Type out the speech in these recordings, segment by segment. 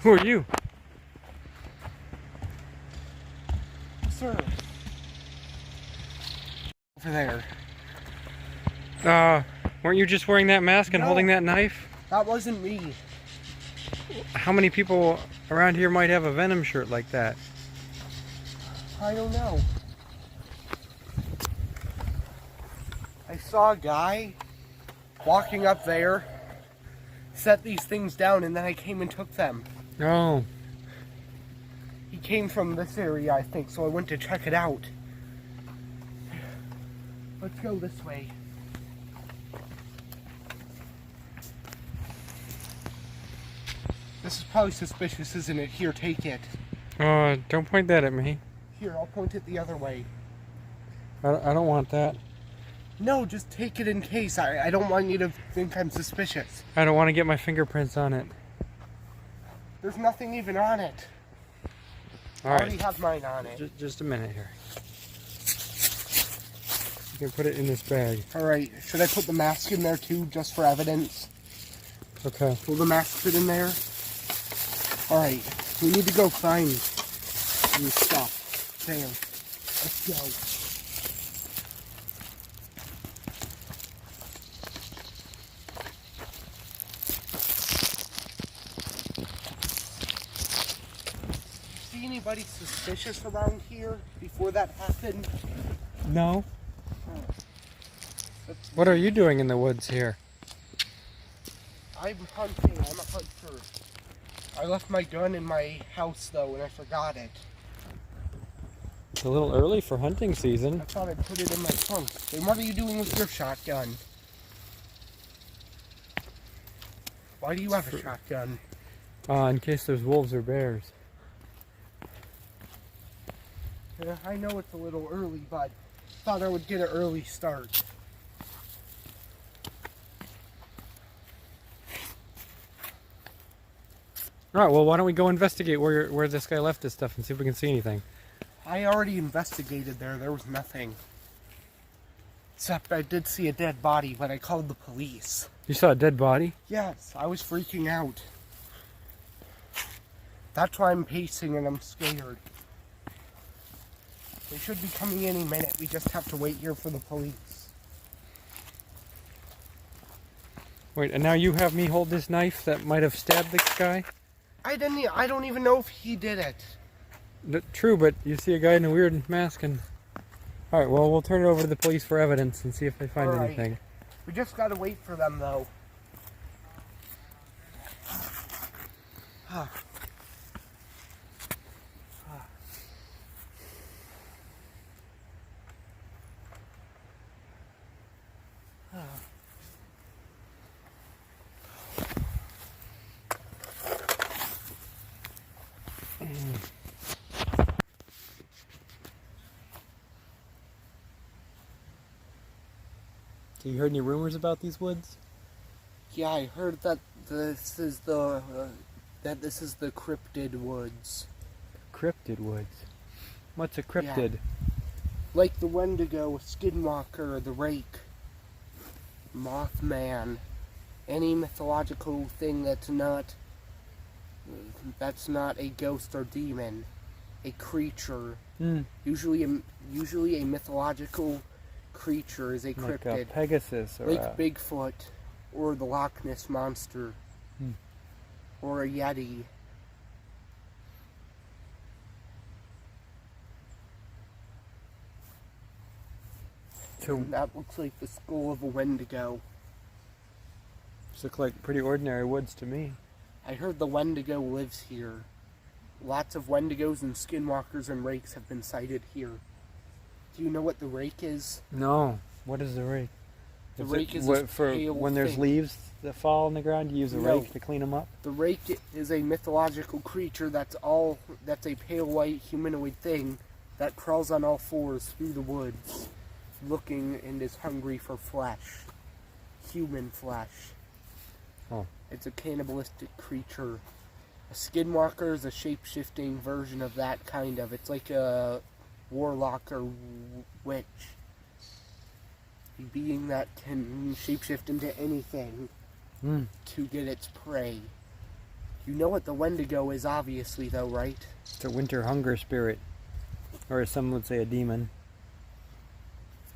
Who are you? Sir. Over there. Weren't you just wearing that mask and No, holding that knife? that wasn't me. How many people around here might have a Venom shirt like that? I don't know. I saw a guy walking up there, set these things down, and then I came and took them. Oh. He came from this area, I think, so I went to check it out. Let's go this way. This is probably suspicious, isn't it? Here, take it. Don't point that at me. Here, I'll point it the other way. I don't want that. No, just take it in case. I don't want you to think I'm suspicious. I don't want to get my fingerprints on it. There's nothing even on it. All I right. already have mine on it. Just a minute here. You can put it in this bag. Alright, should I put the mask in there too, just for evidence? Okay. Will the mask fit in there? Alright, we need to go find some stuff. There. Let's go. See anybody suspicious around here before that happened? No. What are you doing in the woods here? I'm hunting. I'm a hunter. I left my gun in my house though, and I forgot it. It's a little early for hunting season. I thought I'd put it in my trunk. Then what are you doing with your shotgun? Why do you have a shotgun? In case there's wolves or bears. I know it's a little early, but thought I would get an early start. Alright, well why don't we go investigate where this guy left his stuff and see if we can see anything. I already investigated there. There was nothing. Except I did see a dead body, but I called the police. You saw a dead body? Yes, I was freaking out. That's why I'm pacing and I'm scared. They should be coming any minute. We just have to wait here for the police. Wait, and now you have me hold this knife that might have stabbed this guy? I don't even know if he did it. True, but you see a guy in a weird mask and... Alright, well we'll turn it over to the police for evidence and see if they find anything. We just gotta wait for them though. So you heard any rumors about these woods? Yeah, I heard that this is the cryptid woods. Cryptid woods? What's a cryptid? Yeah. Like the wendigo, skinwalker, the rake, mothman, any mythological thing that's not a ghost or demon, a creature. Usually a mythological creature is a cryptid. Like a Pegasus or like Bigfoot, or the Loch Ness Monster, or a Yeti. So that looks like the skull of a wendigo. these look like pretty ordinary woods to me. I heard the wendigo lives here. Lots of wendigos and skinwalkers and rakes have been sighted here. Do you know what the rake is? No. What is the rake? The rake is a for pale when there's thing. leaves that fall on the ground, you use a rake to clean them up? The rake is a mythological creature that's a pale white humanoid thing that crawls on all fours through the woods, looking and is hungry for flesh. Human flesh. Oh. It's a cannibalistic creature. A skinwalker is a shape-shifting version of that kind of. It's like a warlock or witch. A being that can shapeshift into anything to get its prey. You know what the wendigo is, obviously, though, right? It's a winter hunger spirit. Or as some would say, a demon.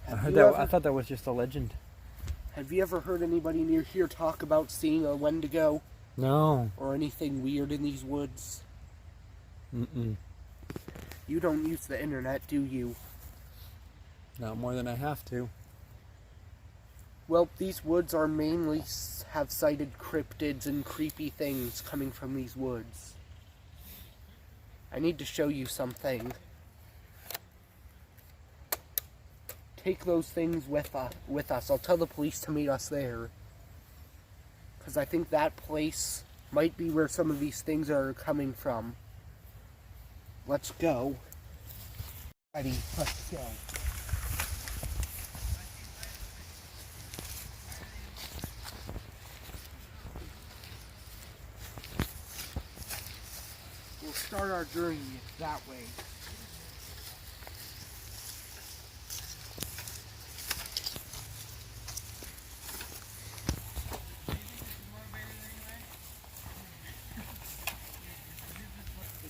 I thought that was just a legend. Have you ever heard anybody near here talk about seeing a wendigo? No. Or anything weird in these woods? Mm-mm. You don't use the internet, do you? Not more than I have to. Well, these woods are mainly have cited cryptids and creepy things coming from these woods. I need to show you something. Take those things with us. I'll tell the police to meet us there. Because I think that place might be where some of these things are coming from. Let's go. Ready, let's go. We'll start our journey that way.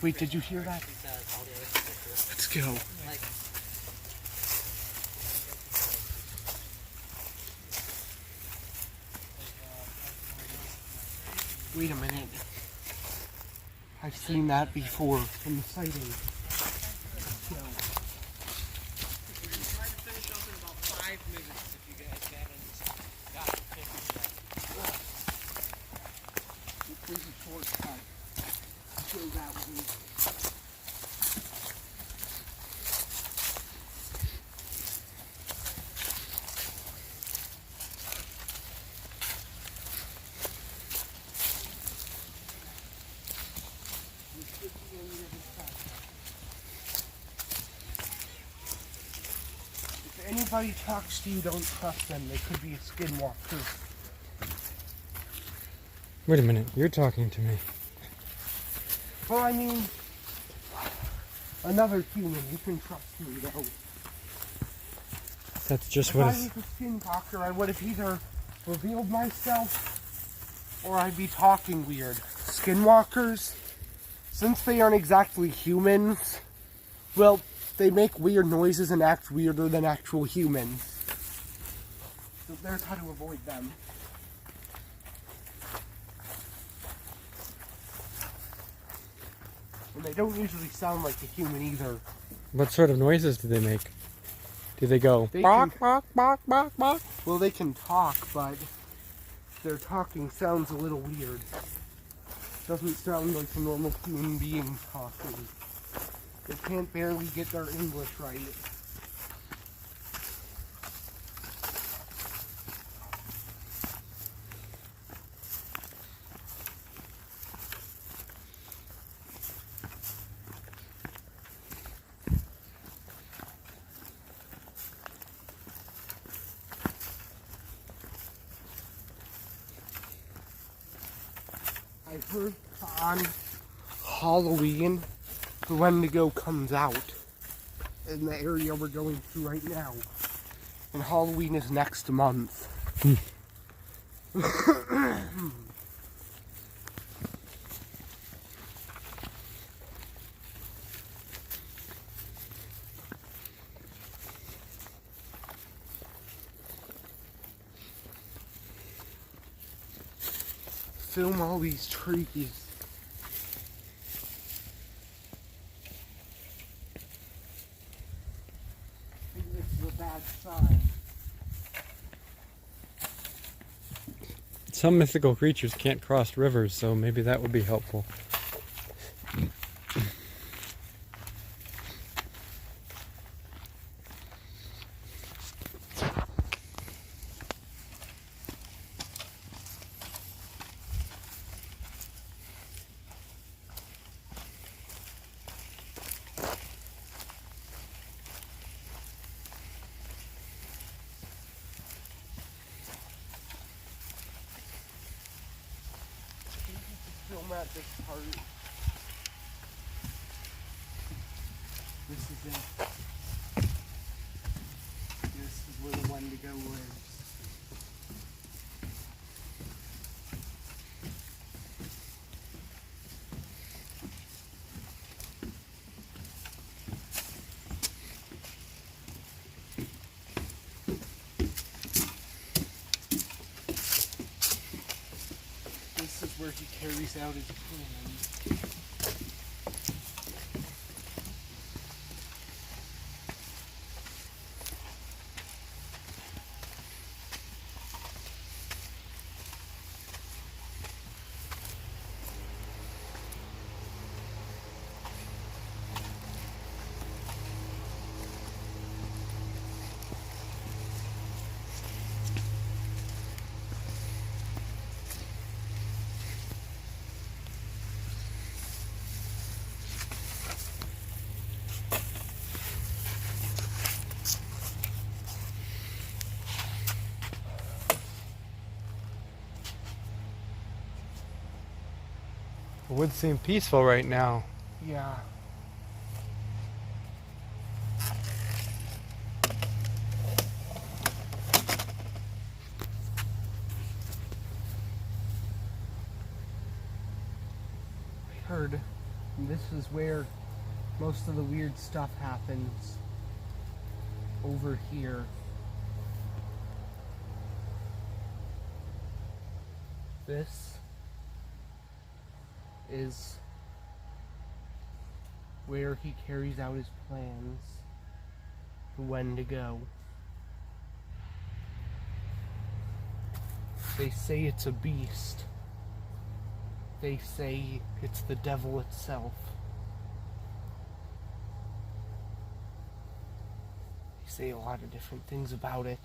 Wait, did you hear that? Let's go. Wait a minute. I've seen that before from the sighting. Let's go. Try to finish up in about 5 minutes if you guys haven't gotten finished yet. There's a shortcut. Go that way. If anybody talks to you, don't trust them. They could be a skinwalker. Wait a minute, you're talking to me. Well, I mean, another human. You can trust me, though. That's just If what I is. was a skinwalker, I would have either revealed myself or I'd be talking weird. Skinwalkers, since they aren't exactly humans, well, they make weird noises and act weirder than actual humans. So there's how to avoid them. And they don't usually sound like a human either. What sort of noises do they make? Do they go They bark, can- bark, bark, bark, bark? Well, they can talk, but their talking sounds a little weird. Doesn't sound like a normal human being talking. They can't barely get their English right. I heard on Halloween, the wendigo comes out in the area we're going through right now. And Halloween is next month. Film all these trees. I think this is a bad sign. Some mythical creatures can't cross rivers, so maybe that would be helpful. Film at this part. This is it. This is where the wendigo lives. where he carries out his plans. It would seem peaceful right now. Yeah. I heard this is where most of the weird stuff happens. Over here. This is where he carries out his plans, when to go. They say it's a beast. They say it's the devil itself. They say a lot of different things about it.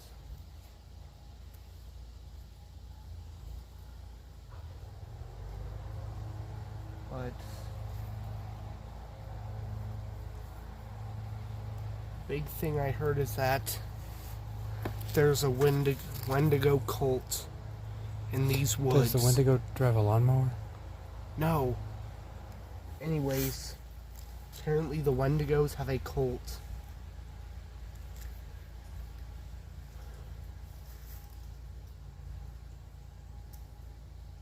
But big thing I heard is that there's a wendigo cult in these woods. Does the wendigo drive a lawnmower? No. Anyways, apparently the wendigos have a cult.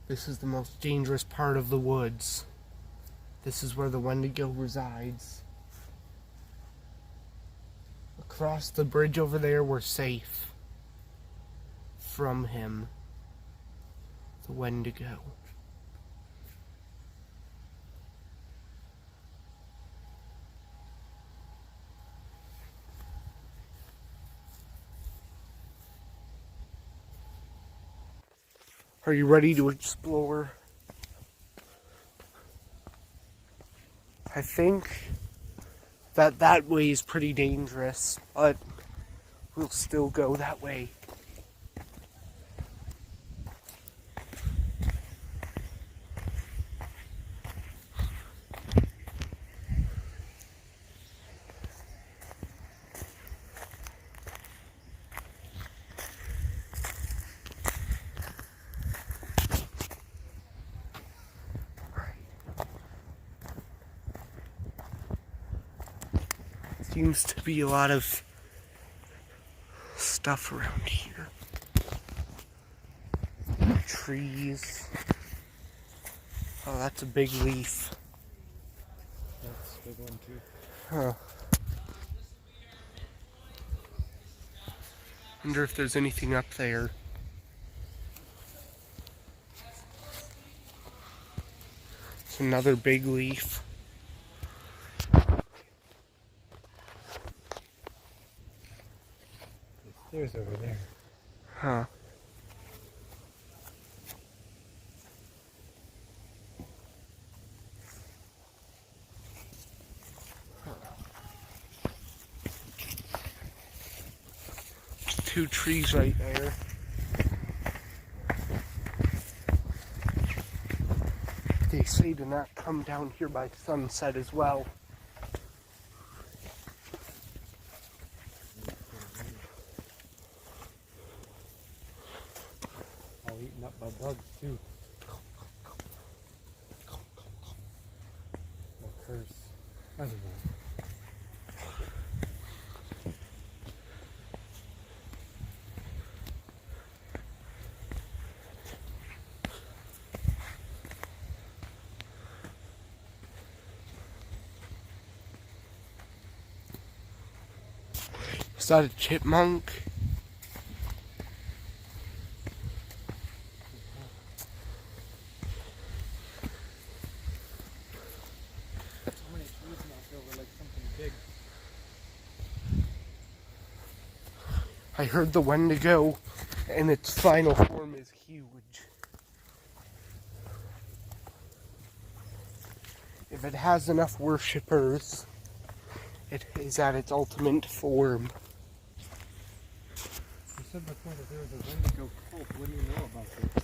This is the most dangerous part of the woods. This is where the wendigo resides. Across the bridge over there, we're safe from him. The wendigo. Are you ready to explore? I think that way is pretty dangerous, but we'll still go that way. Seems to be a lot of stuff around here. Trees. Oh, that's a big leaf. That's a big one too. Huh. Wonder if there's anything up there. It's another big leaf. There's over there. Huh. Two trees right there. They say to not come down here by sunset as well. All eaten up by bugs too. No curse. I don't know. Is that a chipmunk? I heard the wendigo in its final form is huge. If it has enough worshippers, it is at its ultimate form. You said before that there was a wendigo cult. What do you know about this?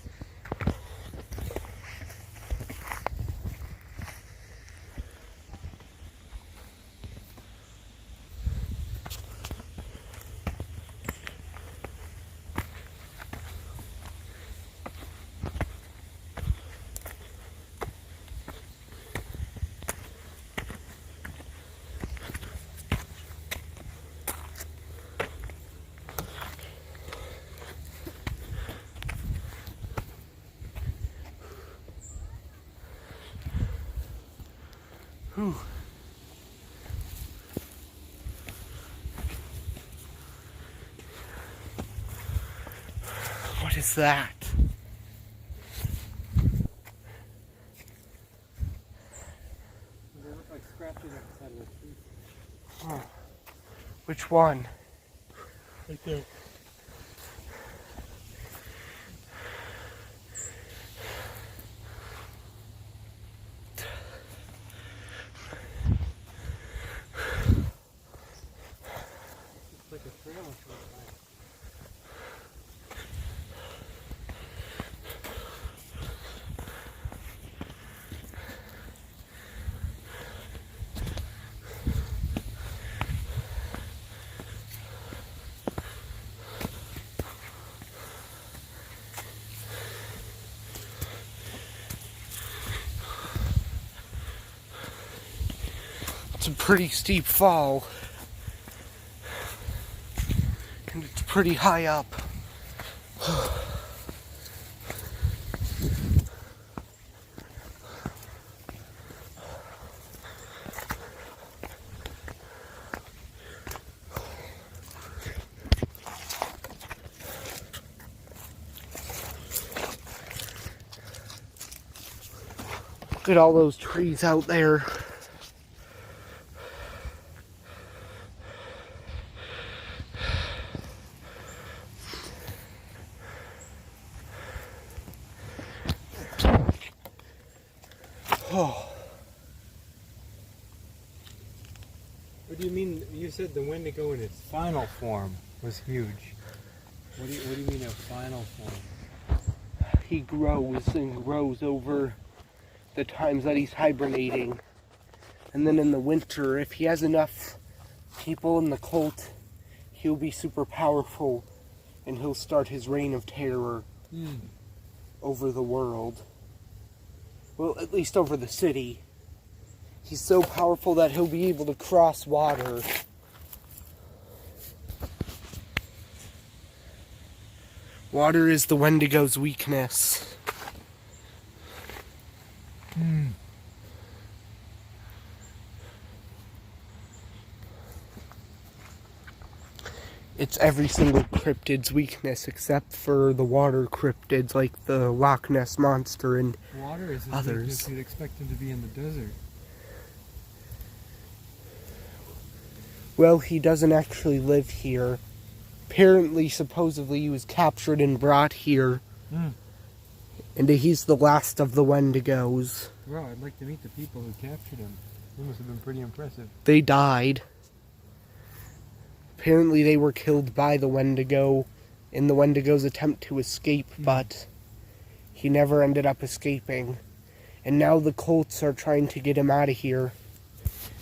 Whew. What is that? They look like scratches on the side of the tree. Oh. Which one? Right there. It's like a trail of some kind. It's a pretty steep fall. And it's pretty high up. Look at all those trees out there. Oh. What do you mean? You said the wendigo in its final form was huge. What do you mean a final form? He grows and grows over the times that he's hibernating. And then in the winter, if he has enough people in the cult, he'll be super powerful and he'll start his reign of terror over the world. Well, at least over the city. He's so powerful that he'll be able to cross water. Water is the wendigo's weakness. It's every single cryptid's weakness except for the water cryptids like the Loch Ness Monster and Water is as others. big as you'd expect him to be in the desert. Well, he doesn't actually live here. Apparently, supposedly, he was captured and brought here. And he's the last of the wendigos. Well, I'd like to meet the people who captured him. They must have been pretty impressive. They died. Apparently, they were killed by the wendigo in the wendigo's attempt to escape, but he never ended up escaping. And now the cults are trying to get him out of here,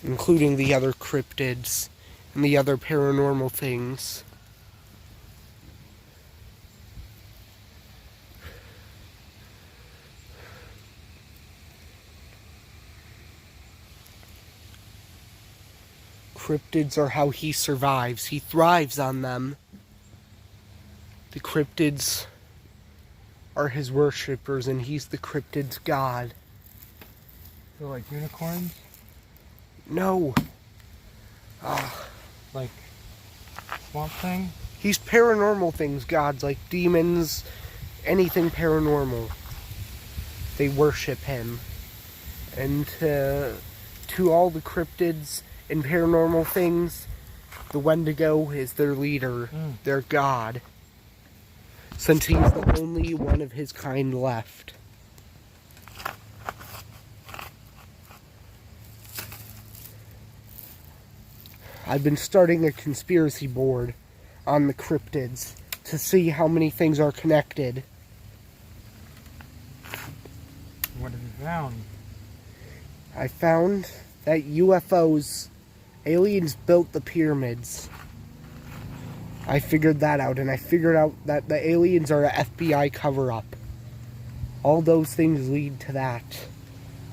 including the other cryptids and the other paranormal things. Cryptids are how he survives. He thrives on them. The cryptids are his worshippers, and he's the cryptid's god. So like unicorns? No. Like Swamp Thing? He's paranormal things, gods, like demons, anything paranormal. They worship him. And to all the cryptids and paranormal things, the Wendigo is their leader, their god, since he's the only one of his kind left. I've been starting a conspiracy board on the cryptids to see how many things are connected. What have you found? I found that UFOs, aliens built the pyramids. I figured that out, and I figured out that the aliens are a FBI cover-up. All those things lead to that.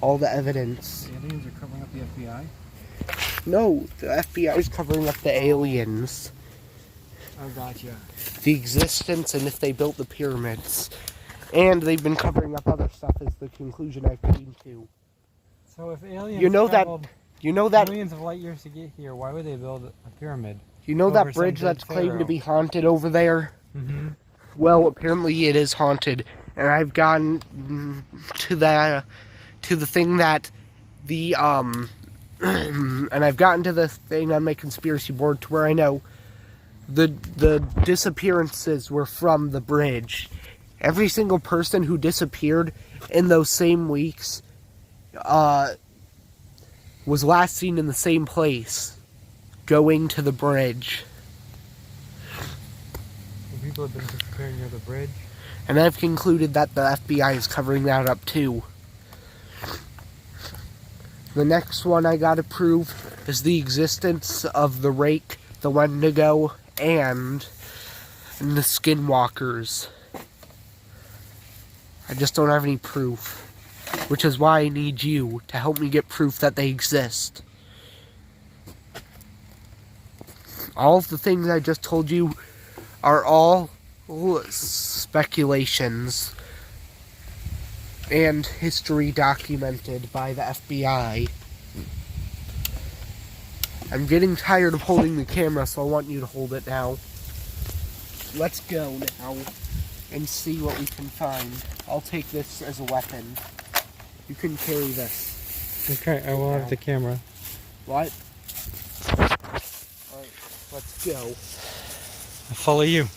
All the evidence. The aliens are covering up the FBI? No, the FBI is covering up the aliens. Oh, gotcha. The existence and if they built the pyramids. And they've been covering up other stuff is the conclusion I've came to. So if aliens You know traveled that millions of light years to get here, why would they build a pyramid? you know over that some bridge dead that's claimed to pharaoh? be haunted over there? Mm-hmm. Well, apparently it is haunted, and I've gotten to the thing that the and I've gotten to the thing on my conspiracy board to where I know the disappearances were from the bridge. Every single person who disappeared in those same weeks was last seen in the same place, going to the bridge. People have been disappearing near the bridge. And I've concluded that the FBI is covering that up too. The next one I gotta prove is the existence of the rake, the wendigo, and the skinwalkers. I just don't have any proof. Which is why I need you to help me get proof that they exist. All of the things I just told you are all speculations and history documented by the FBI. I'm getting tired of holding the camera, so I want you to hold it now. Let's go now and see what we can find. I'll take this as a weapon. You can carry this. Okay, I will have the camera. What? Alright, let's go. I'll follow you.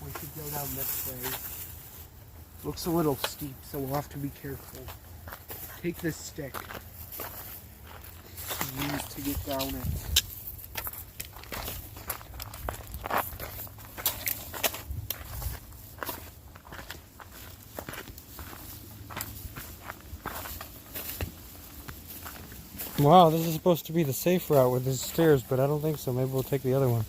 We should go down this way. Looks a little steep, so we'll have to be careful. Take this stick to use to get down it. Wow, this is supposed to be the safe route with the stairs, but I don't think so. Maybe we'll take the other one.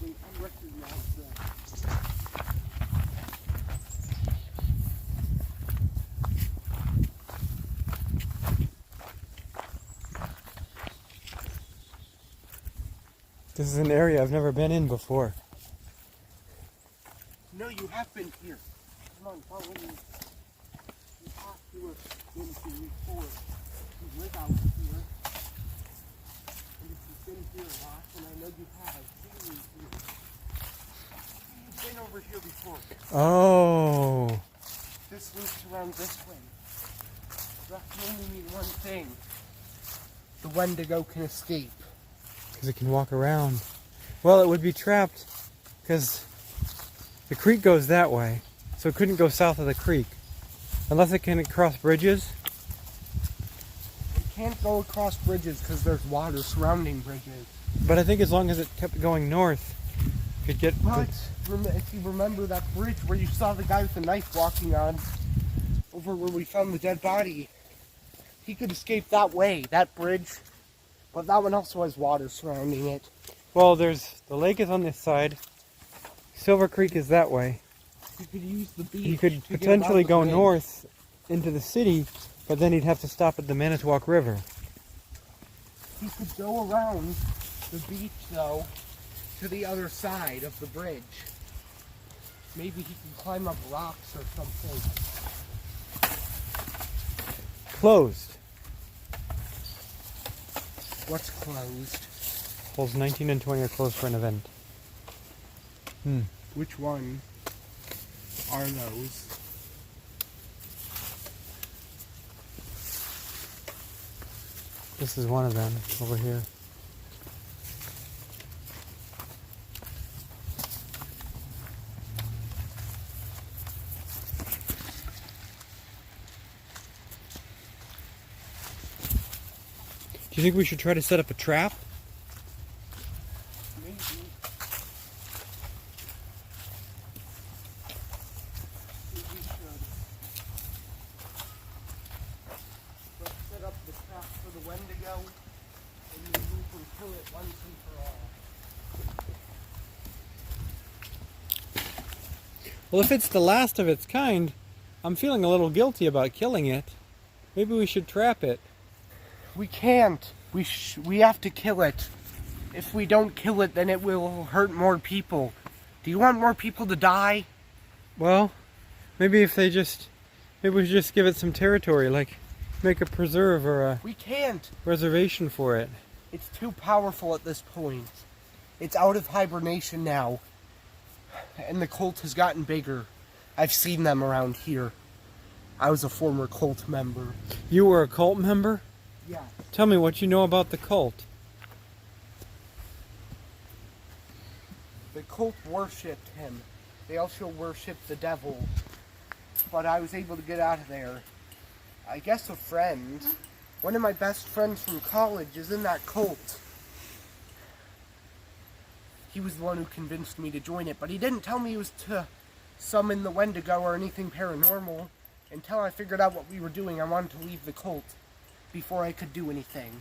I recognize that. This is an area I've never been in before. No, you have been here. Come on, follow me. You have to have been here before. You live out here. And if you've been here a lot, and I know you have, I've seen you here. You've been over here before. Oh. This loops around this way. That can only mean one thing. The Wendigo can escape. Because it can walk around. Well, it would be trapped because the creek goes that way, so it couldn't go south of the creek. Unless it can cross bridges. It can't go across bridges because there's water surrounding bridges. But I think as long as it kept going north, it could get... But if you remember that bridge where you saw the guy with the knife walking on, over where we found the dead body, he could escape that way, that bridge. But that one also has water surrounding it. Well, there's... the lake is on this side. Silver Creek is that way. You could use the beach. He could to get potentially around the go bridge. north into the city, but then he'd have to stop at the Manitowoc River. He could go around the beach, though, to the other side of the bridge. Maybe he can climb up rocks or something. Closed. What's closed? Holes 19 and 20 are closed for an event. Which one are those? This is one of them over here. Do you think we should try to set up a trap? Maybe. We should. Let's set up the trap for the wendigo, and then we can kill it once and for all. Well, if it's the last of its kind, I'm feeling a little guilty about killing it. Maybe we should trap it. We can't. We have to kill it. If we don't kill it, then it will hurt more people. Do you want more people to die? Well, maybe we should just give it some territory, like make a preserve or a We can't. reservation for it. It's too powerful at this point. It's out of hibernation now. And the cult has gotten bigger. I've seen them around here. I was a former cult member. You were a cult member? Yeah. Tell me what you know about the cult. The cult worshipped him. They also worshipped the devil. But I was able to get out of there. I guess a friend, one of my best friends from college, is in that cult. He was the one who convinced me to join it, but he didn't tell me it was to summon the wendigo or anything paranormal. Until I figured out what we were doing, I wanted to leave the cult before I could do anything.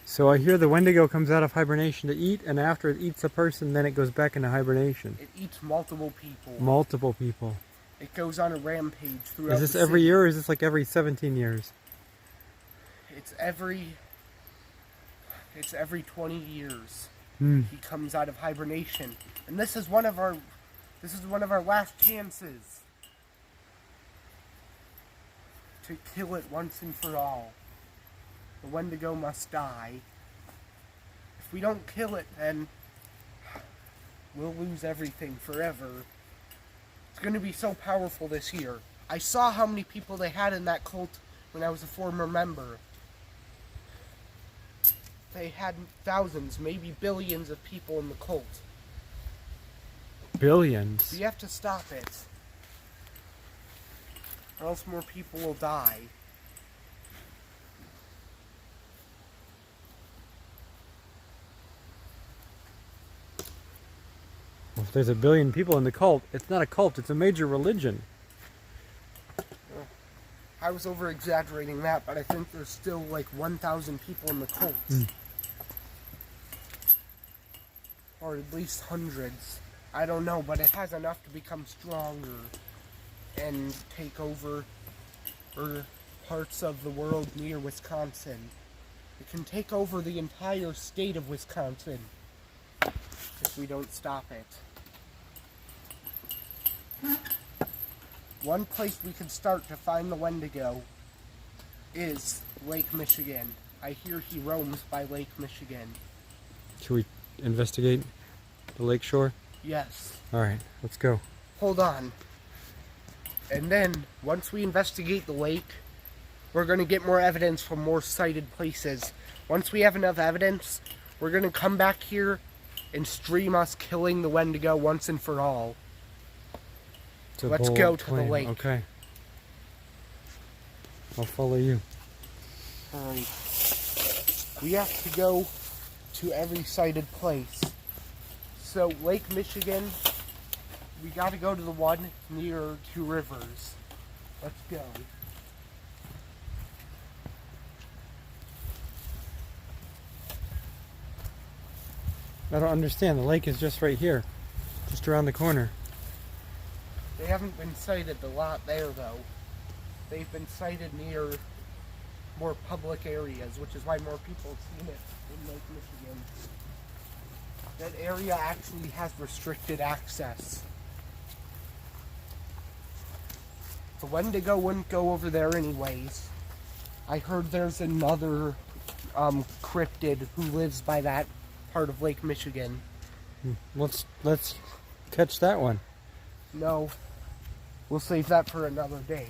So I hear the wendigo comes out of hibernation to eat, and after it eats a person, then it goes back into hibernation. It eats multiple people. Multiple people. It goes on a rampage throughout Is this the every city. year, or is this like every 17 years? It's every 20 years. Hmm. He comes out of hibernation. And this is one of our last chances to kill it once and for all. The wendigo must die. If we don't kill it, then we'll lose everything forever. It's going to be so powerful this year. I saw how many people they had in that cult when I was a former member. They had thousands, maybe billions of people in the cult. Billions. We have to stop it, or else more people will die. Well, if there's a billion people in the cult, it's not a cult, it's a major religion. I was over exaggerating that, but I think there's still like 1,000 people in the cult. Or at least hundreds. I don't know, but it has enough to become stronger and take over parts of the world near Wisconsin. It can take over the entire state of Wisconsin if we don't stop it. One place we could start to find the wendigo is Lake Michigan. I hear he roams by Lake Michigan. Should we investigate the lake shore? Yes. Alright, let's go. Hold on. And then, once we investigate the lake, we're going to get more evidence from more sighted places. Once we have enough evidence, we're going to come back here and stream us killing the wendigo once and for all. It's a Let's bold go to the claim. lake. Okay. I'll follow you. Alright. We have to go to every sighted place. So, Lake Michigan, we gotta go to the one near Two Rivers. Let's go. I don't understand. The lake is just right here. Just around the corner. They haven't been sighted a lot there, though. They've been sighted near more public areas, which is why more people have seen it in Lake Michigan. That area actually has restricted access. The wendigo wouldn't go over there anyways. I heard there's another cryptid who lives by that part of Lake Michigan. Let's catch that one. No, we'll save that for another day.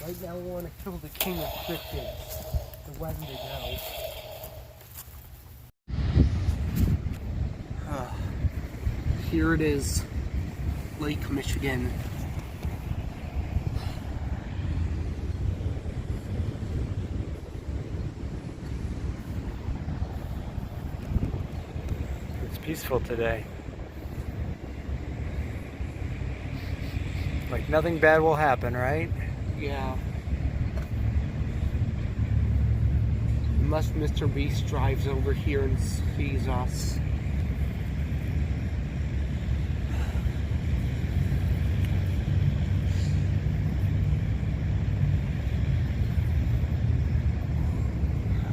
Right now we want to kill the king of cryptids, the wendigo. Here it is, Lake Michigan. It's peaceful today. Like nothing bad will happen, right? Yeah. Unless Mr. Beast drives over here and sees us.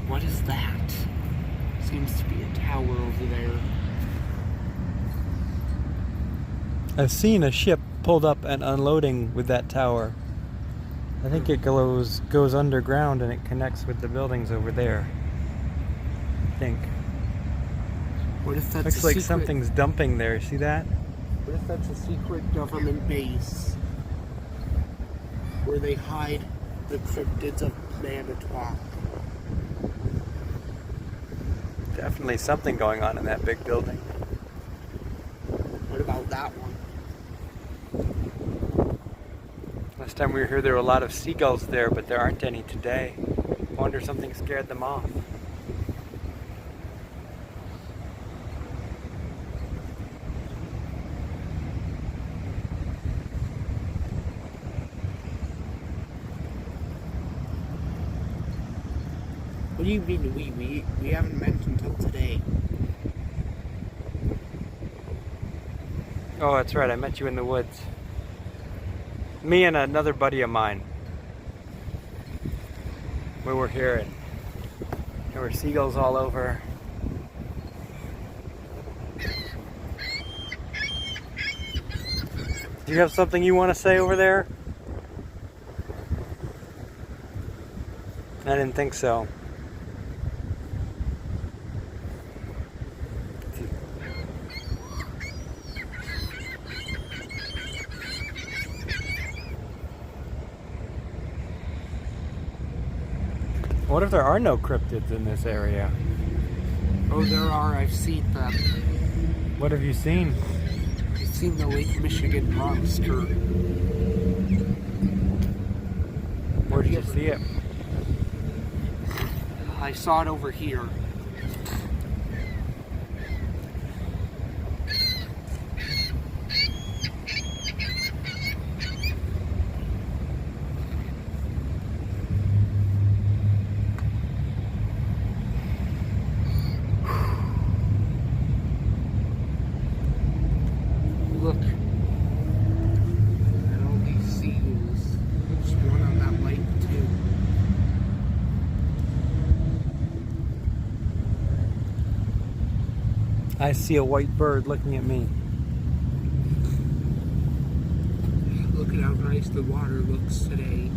What is that? Seems to be a tower over there. I've seen a ship pulled up and unloading with that tower. I think it goes underground and it connects with the buildings over there. I think. What if that's Looks a like secret, something's dumping there. See that? What if that's a secret government base where they hide the cryptids of Manitowoc? Definitely something going on in that big building. What about that one? Last time we were here, there were a lot of seagulls there, but there aren't any today. I wonder if something scared them off. What do you mean we haven't met until today? Oh, that's right. I met you in the woods. Me and another buddy of mine. We were here and there were seagulls all over. Do you have something you want to say over there? I didn't think so. What if there are no cryptids in this area? Oh, there are. I've seen them. What have you seen? I've seen the Lake Michigan monster. Where did you see it? I saw it over here. Look at all these seagulls. There's one on that lake too. I see a white bird looking at me. Look at how nice the water looks today.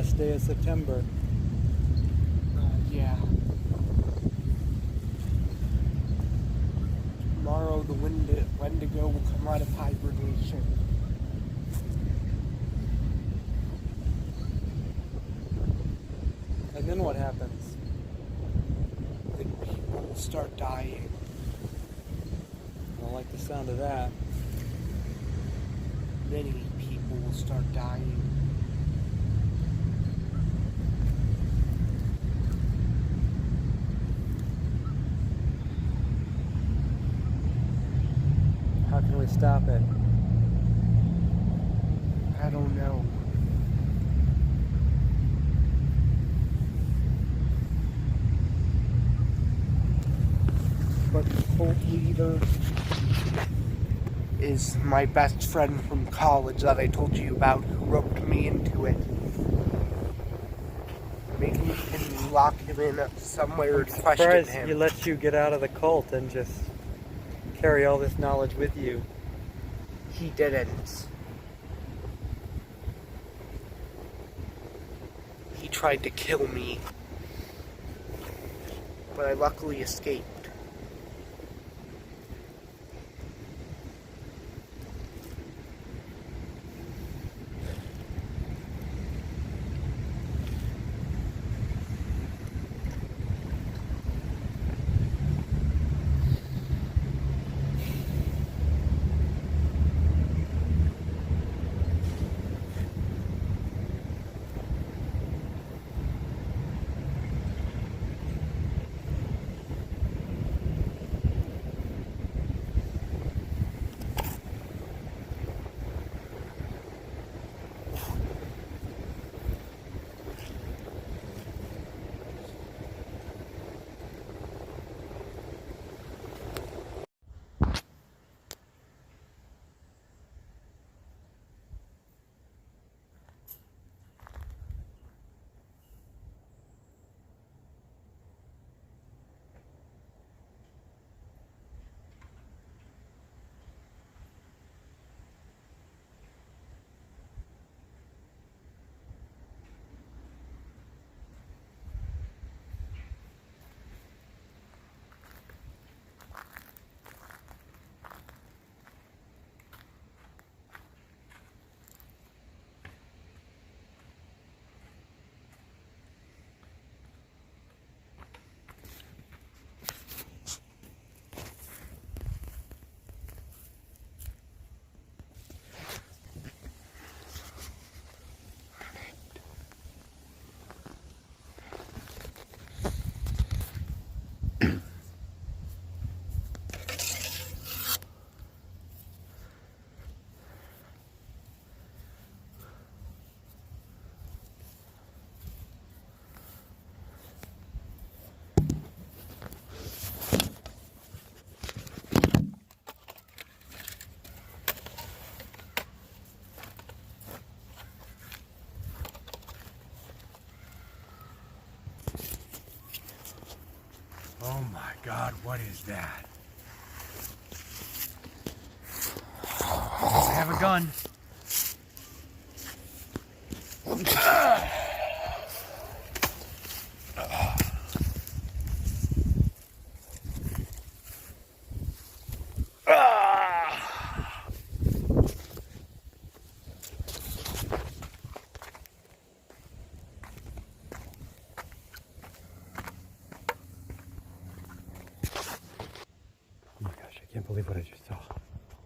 last day of September. Yeah. Tomorrow the wendigo will come out of hibernation. And then what happens? Then people will start dying. I don't like the sound of that. Many people will start dying. How can we stop it? I don't know. But the cult leader is my best friend from college that I told you about, who roped me into it. Maybe we can lock him in somewhere and question Surprised him. he let you get out of the cult and just carry all this knowledge with you. He didn't. He tried to kill me, but I luckily escaped. Oh my God, what is that? I have a gun. Oh my gosh, I can't believe what I just saw.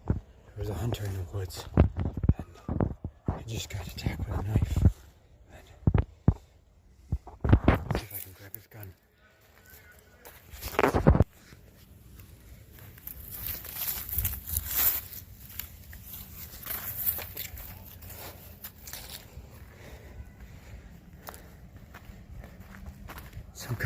There was a hunter in the woods, and he just got attacked with a knife. And let's see if I can grab his gun. Some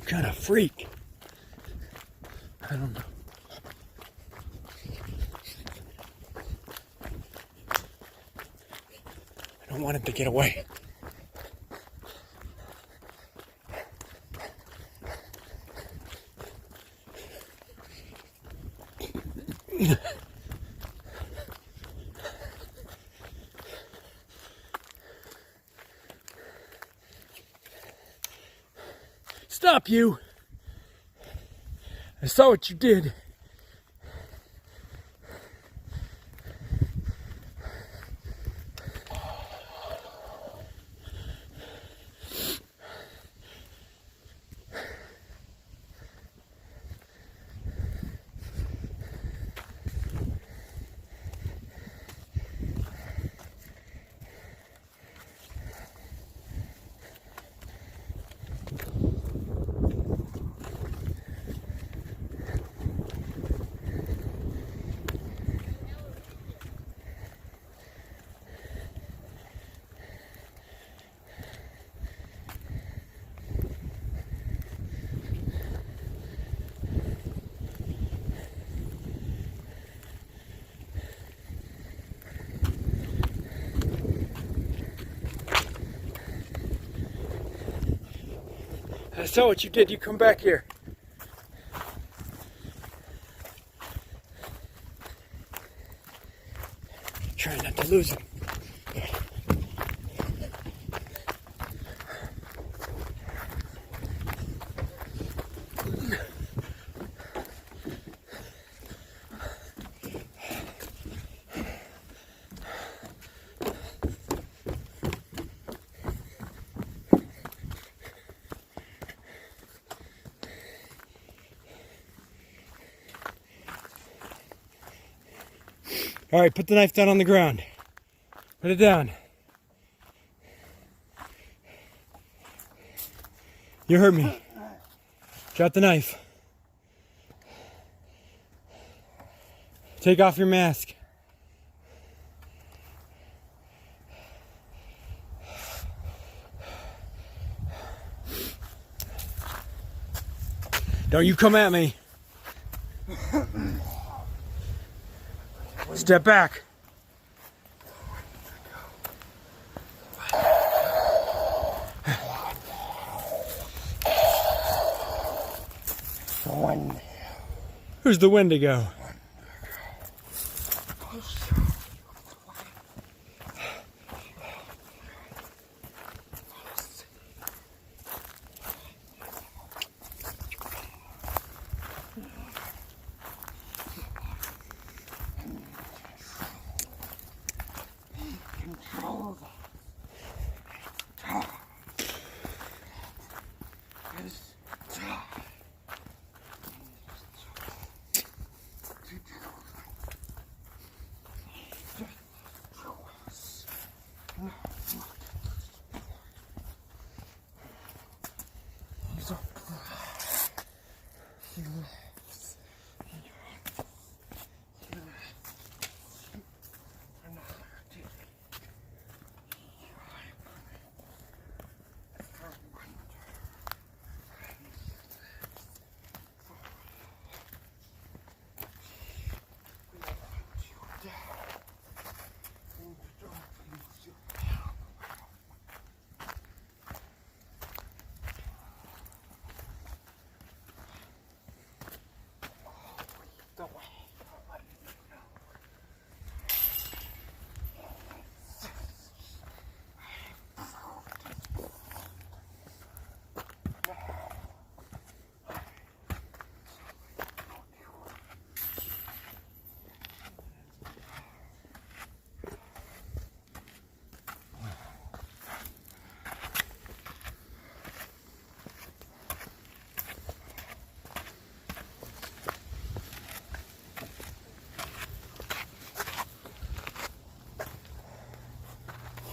kind of freak. I don't know. I don't want him to get away. Stop, you! I saw what you did. I saw what you did. You come back here. Try not to lose him. All right, put the knife down on the ground. Put it down. You hurt me. Drop the knife. Take off your mask. Don't you come at me. Step back. Who's the wendigo?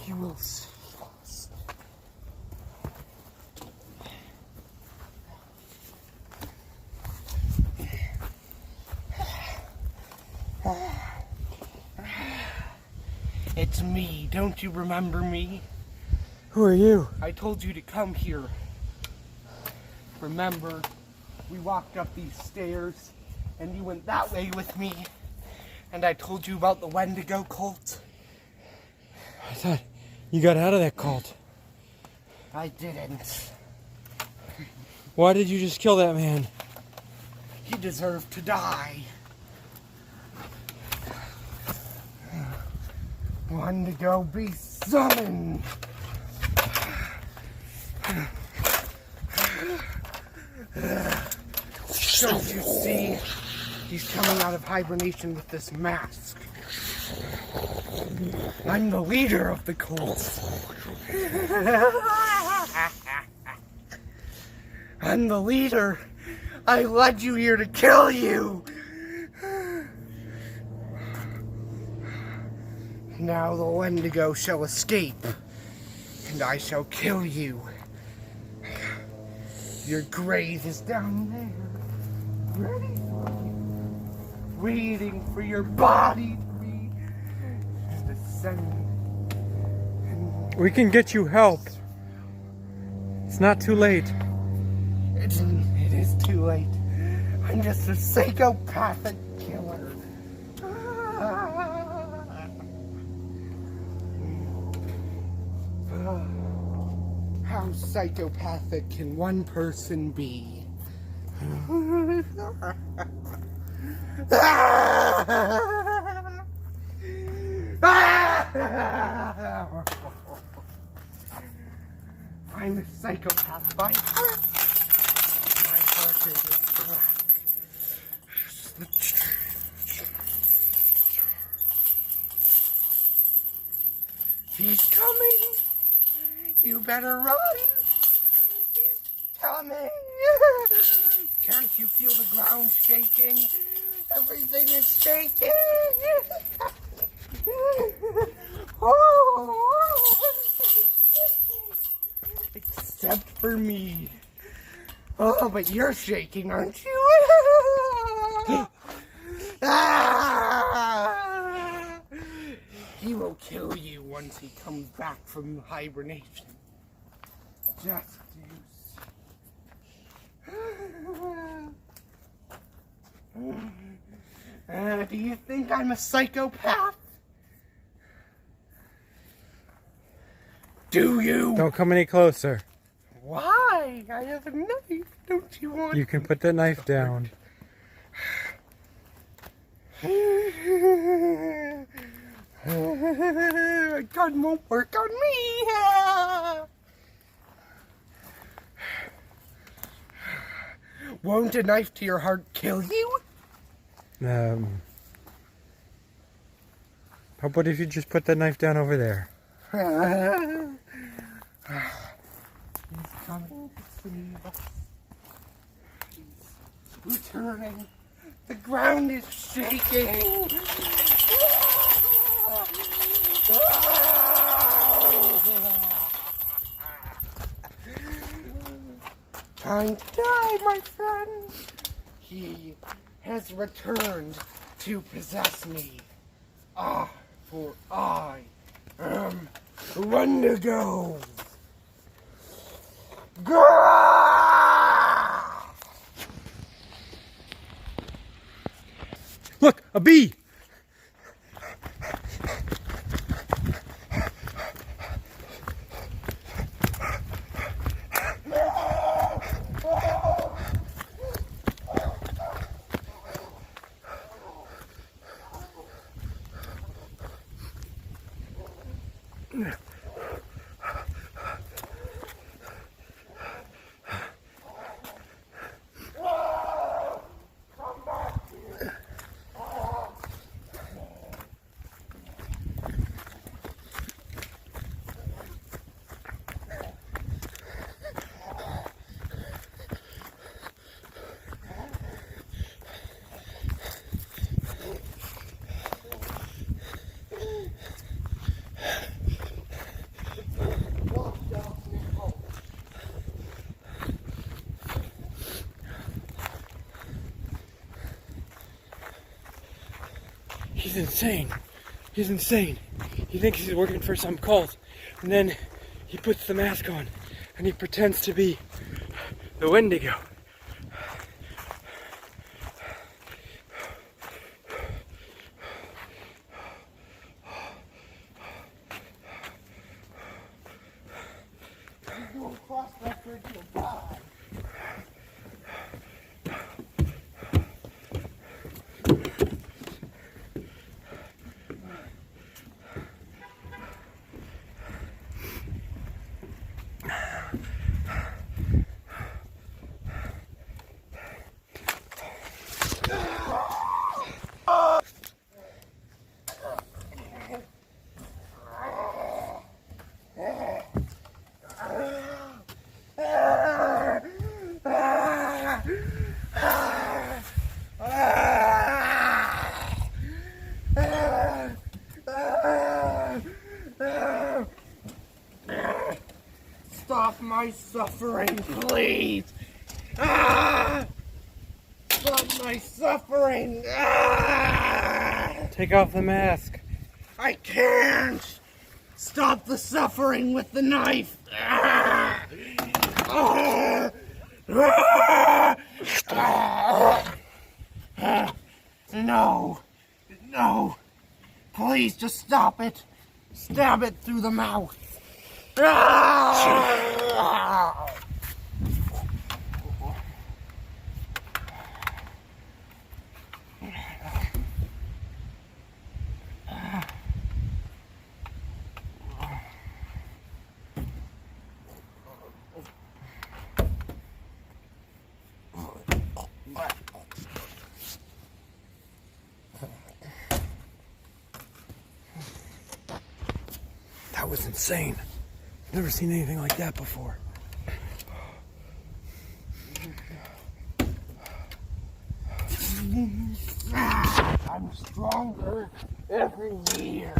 You will see us. It's me. Don't you remember me? Who are you? I told you to come here. Remember, we walked up these stairs and you went that way with me. And I told you about the Wendigo cult. I thought you got out of that cult. I didn't. Why did you just kill that man? He deserved to die. Wendigo, be summoned. Don't you see? He's coming out of hibernation with this mask. I'm the leader of the cults. I'm the leader. I led you here to kill you. Now the Wendigo shall escape, and I shall kill you. Your grave is down there, ready for you, waiting for your body to be descended. We can get you help. It's not too late. It is too late. I'm just a psychopathic killer. How psychopathic can one person be? I'm a psychopath by heart. My heart is black. He's coming. You better run. He's coming. Can't you feel the ground shaking? Everything is shaking. Except for me. Oh, but you're shaking, aren't you? He will kill you once he comes back from hibernation. Just you see. Do you think I'm a psychopath? Do you? Don't come any closer. Why? I have a knife. Don't you want? You can put the knife down. A gun won't work on me. Won't a knife to your heart kill you? How about if you just put the knife down over there? He's coming to save us. He's returning. The ground is shaking. Time to die, my friend. He has returned to possess me. For I am Wendigo. Look, a bee! He's insane. He's insane. He thinks he's working for some cult. And then he puts the mask on and he pretends to be the Wendigo. my suffering, please. Ah! Stop my suffering. Ah! Take off the mask. I can't. Stop the suffering with the knife. Ah! Ah! Ah! No. No. Please just stop it. Stab it through the mouth. Ah! That was insane. Never seen anything like that before. I'm stronger every year.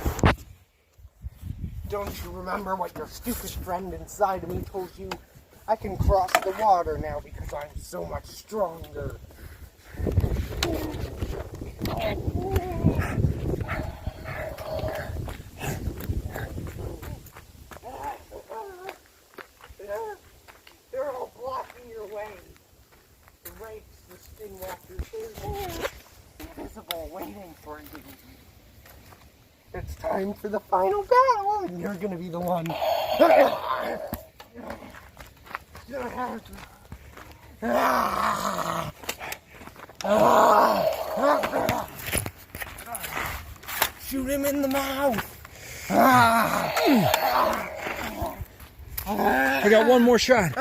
Don't you remember what your stupid friend inside of me told you? I can cross the water now because I'm so much stronger. They're all blocking your way. The rakes, the sting walkers, they're invisible, waiting for you. It's time for the final battle, and you're gonna be the one. Shoot him in the mouth. I got one more shot.